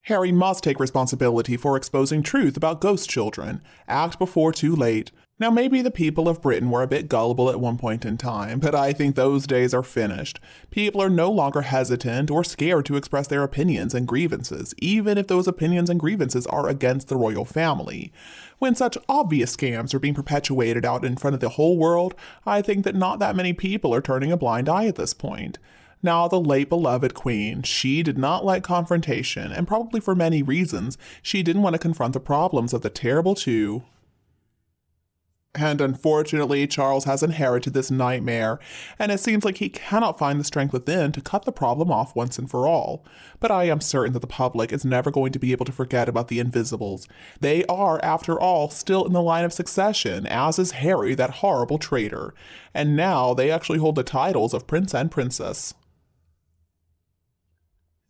Harry must take responsibility for exposing truth about ghost children. Act before too late. Now, maybe the people of Britain were a bit gullible at one point in time, but I think those days are finished. People are no longer hesitant or scared to express their opinions and grievances, even if those opinions and grievances are against the royal family. When such obvious scams are being perpetuated out in front of the whole world, I think that not that many people are turning a blind eye at this point. Now, the late beloved queen, she did not like confrontation, and probably for many reasons, she didn't want to confront the problems of the terrible two. And unfortunately, Charles has inherited this nightmare, and it seems like he cannot find the strength within to cut the problem off once and for all. But I am certain that the public is never going to be able to forget about the Invisibles. They are, after all, still in the line of succession, as is Harry, that horrible traitor. And now they actually hold the titles of Prince and Princess.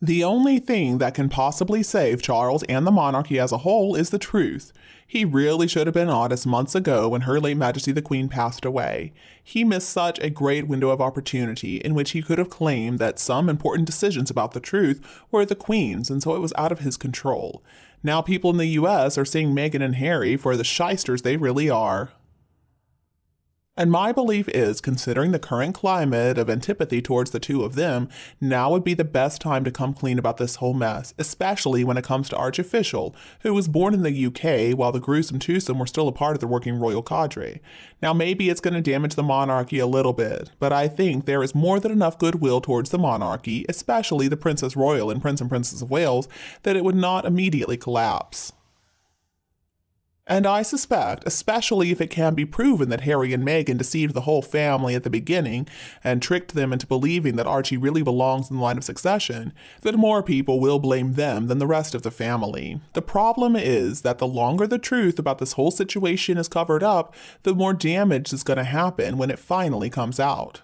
The only thing that can possibly save Charles and the monarchy as a whole is the truth. He really should have been honest months ago when Her Late Majesty the Queen passed away. He missed such a great window of opportunity in which he could have claimed that some important decisions about the truth were the Queen's, and so it was out of his control. Now people in the US are seeing Meghan and Harry for the shysters they really are. And my belief is, considering the current climate of antipathy towards the two of them, now would be the best time to come clean about this whole mess, especially when it comes to Archofficial, who was born in the UK while the gruesome twosome were still a part of the working royal cadre. Now maybe it's going to damage the monarchy a little bit, but I think there is more than enough goodwill towards the monarchy, especially the Princess Royal and Prince and Princess of Wales, that it would not immediately collapse. And I suspect, especially if it can be proven that Harry and Meghan deceived the whole family at the beginning and tricked them into believing that Archie really belongs in the line of succession, that more people will blame them than the rest of the family. The problem is that the longer the truth about this whole situation is covered up, the more damage is going to happen when it finally comes out.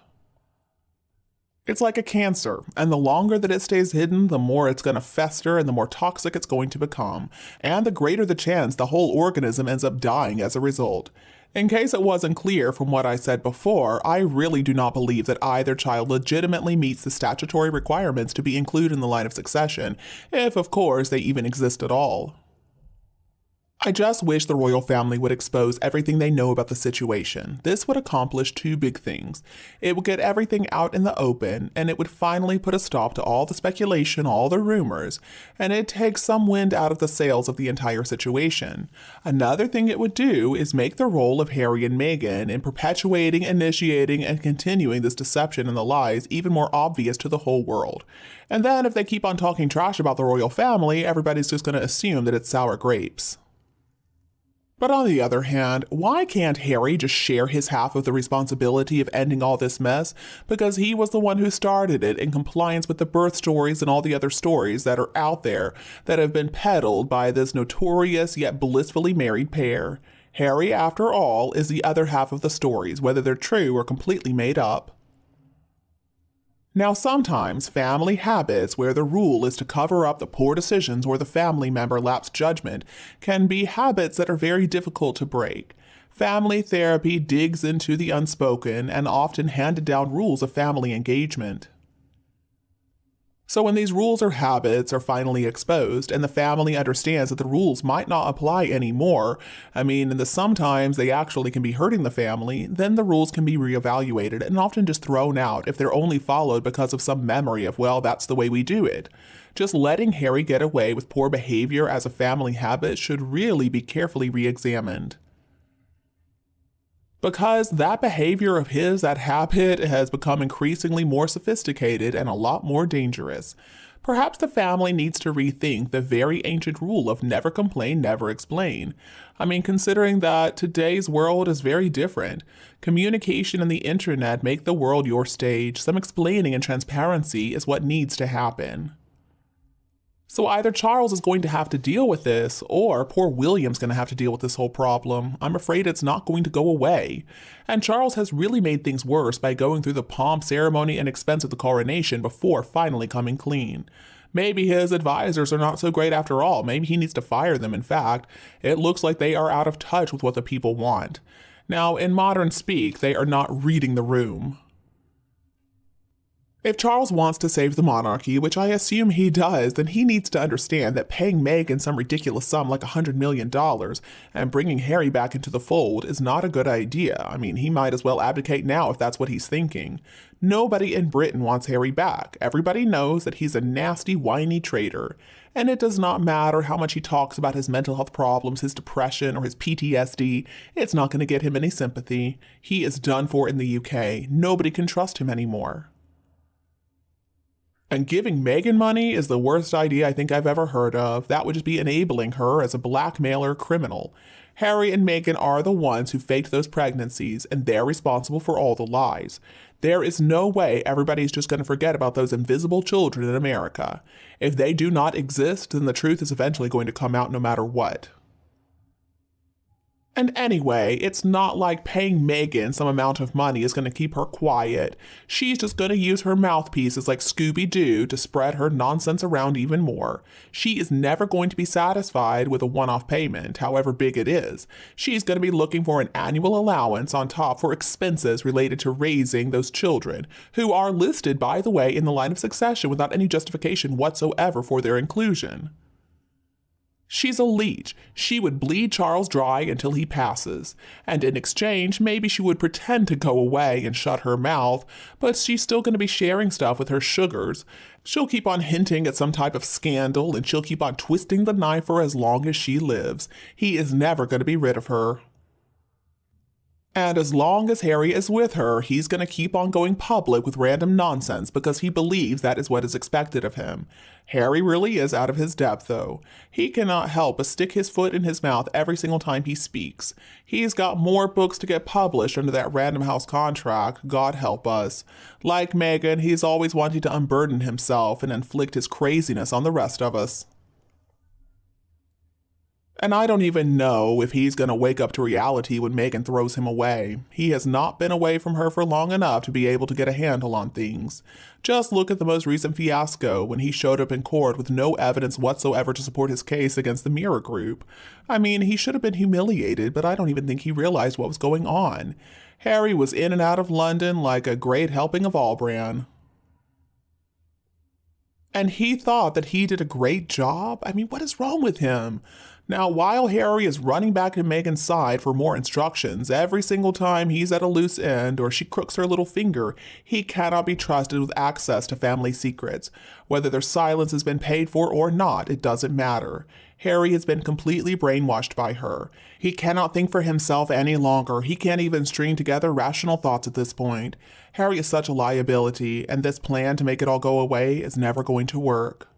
It's like a cancer, and the longer that it stays hidden, the more it's going to fester and the more toxic it's going to become, and the greater the chance the whole organism ends up dying as a result. In case it wasn't clear from what I said before, I really do not believe that either child legitimately meets the statutory requirements to be included in the line of succession, if of course they even exist at all. I just wish the royal family would expose everything they know about the situation. This would accomplish two big things. It would get everything out in the open, and it would finally put a stop to all the speculation, all the rumors, and it'd take some wind out of the sails of the entire situation. Another thing it would do is make the role of Harry and Meghan in perpetuating, initiating, and continuing this deception and the lies even more obvious to the whole world. And then if they keep on talking trash about the royal family, everybody's just going to assume that it's sour grapes. But on the other hand, why can't Harry just share his half of the responsibility of ending all this mess? Because he was the one who started it in compliance with the birth stories and all the other stories that are out there that have been peddled by this notorious yet blissfully married pair. Harry, after all, is the other half of the stories, whether they're true or completely made up. Now, sometimes family habits where the rule is to cover up the poor decisions or the family member lapsed judgment can be habits that are very difficult to break. Family therapy digs into the unspoken and often handed down rules of family engagement. So when these rules or habits are finally exposed and the family understands that the rules might not apply anymore, sometimes they actually can be hurting the family, then the rules can be reevaluated and often just thrown out if they're only followed because of some memory of, well, that's the way we do it. Just letting Harry get away with poor behavior as a family habit should really be carefully re-examined. Because that behavior of his, that habit, has become increasingly more sophisticated and a lot more dangerous. Perhaps the family needs to rethink the very ancient rule of never complain, never explain. Considering that today's world is very different. Communication and the internet make the world your stage. Some explaining and transparency is what needs to happen. So either Charles is going to have to deal with this, or poor William's going to have to deal with this whole problem. I'm afraid it's not going to go away. And Charles has really made things worse by going through the pomp, ceremony, and expense of the coronation before finally coming clean. Maybe his advisors are not so great after all. Maybe he needs to fire them. In fact, it looks like they are out of touch with what the people want. Now, in modern speak, they are not reading the room. If Charles wants to save the monarchy, which I assume he does, then he needs to understand that paying Meghan some ridiculous sum like $100 million and bringing Harry back into the fold is not a good idea. I mean, he might as well abdicate now if that's what he's thinking. Nobody in Britain wants Harry back. Everybody knows that he's a nasty, whiny traitor. And it does not matter how much he talks about his mental health problems, his depression, or his PTSD. It's not going to get him any sympathy. He is done for in the UK. Nobody can trust him anymore. And giving Meghan money is the worst idea I think I've ever heard of. That would just be enabling her as a blackmailer criminal. Harry and Meghan are the ones who faked those pregnancies, and they're responsible for all the lies. There is no way everybody's just going to forget about those invisible children in America. If they do not exist, then the truth is eventually going to come out no matter what. And anyway, it's not like paying Meghan some amount of money is going to keep her quiet. She's just going to use her mouthpieces like Scooby-Doo to spread her nonsense around even more. She is never going to be satisfied with a one-off payment, however big it is. She's going to be looking for an annual allowance on top for expenses related to raising those children, who are listed, by the way, in the line of succession without any justification whatsoever for their inclusion. She's a leech. She would bleed Charles dry until he passes, and in exchange, maybe she would pretend to go away and shut her mouth, but she's still going to be sharing stuff with her sugars. She'll keep on hinting at some type of scandal, and she'll keep on twisting the knife for as long as she lives. He is never going to be rid of her. And as long as Harry is with her, he's going to keep on going public with random nonsense because he believes that is what is expected of him. Harry really is out of his depth, though. He cannot help but stick his foot in his mouth every single time he speaks. He's got more books to get published under that Random House contract, God help us. Like Meghan, he's always wanting to unburden himself and inflict his craziness on the rest of us. And I don't even know if he's going to wake up to reality when Meghan throws him away. He has not been away from her for long enough to be able to get a handle on things. Just look at the most recent fiasco when he showed up in court with no evidence whatsoever to support his case against the Mirror Group. I mean, he should have been humiliated, but I don't even think he realized what was going on. Harry was in and out of London like a great helping of Albran. And he thought that he did a great job? I mean, what is wrong with him? Now, while Harry is running back to Meghan's side for more instructions, every single time he's at a loose end or she crooks her little finger, he cannot be trusted with access to family secrets. Whether their silence has been paid for or not, it doesn't matter. Harry has been completely brainwashed by her. He cannot think for himself any longer. He can't even string together rational thoughts at this point. Harry is such a liability, and this plan to make it all go away is never going to work.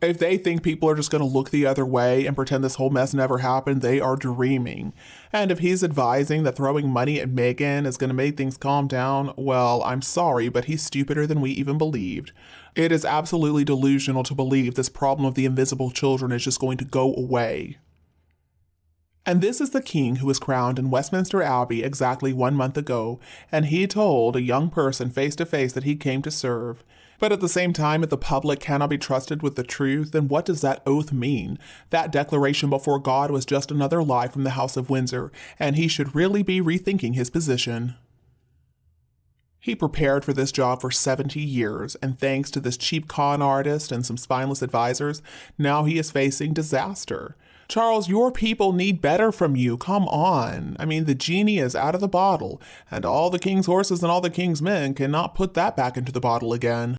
If they think people are just going to look the other way and pretend this whole mess never happened, they are dreaming. And if he's advising that throwing money at Meghan is going to make things calm down, well, I'm sorry, but he's stupider than we even believed. It is absolutely delusional to believe this problem of the invisible children is just going to go away. And this is the king who was crowned in Westminster Abbey exactly 1 month ago, and he told a young person face to face that he came to serve. But at the same time, if the public cannot be trusted with the truth, then what does that oath mean? That declaration before God was just another lie from the House of Windsor, and he should really be rethinking his position. He prepared for this job for 70 years, and thanks to this cheap con artist and some spineless advisors, now he is facing disaster. Charles, your people need better from you. Come on. I mean, the genie is out of the bottle, and all the king's horses and all the king's men cannot put that back into the bottle again.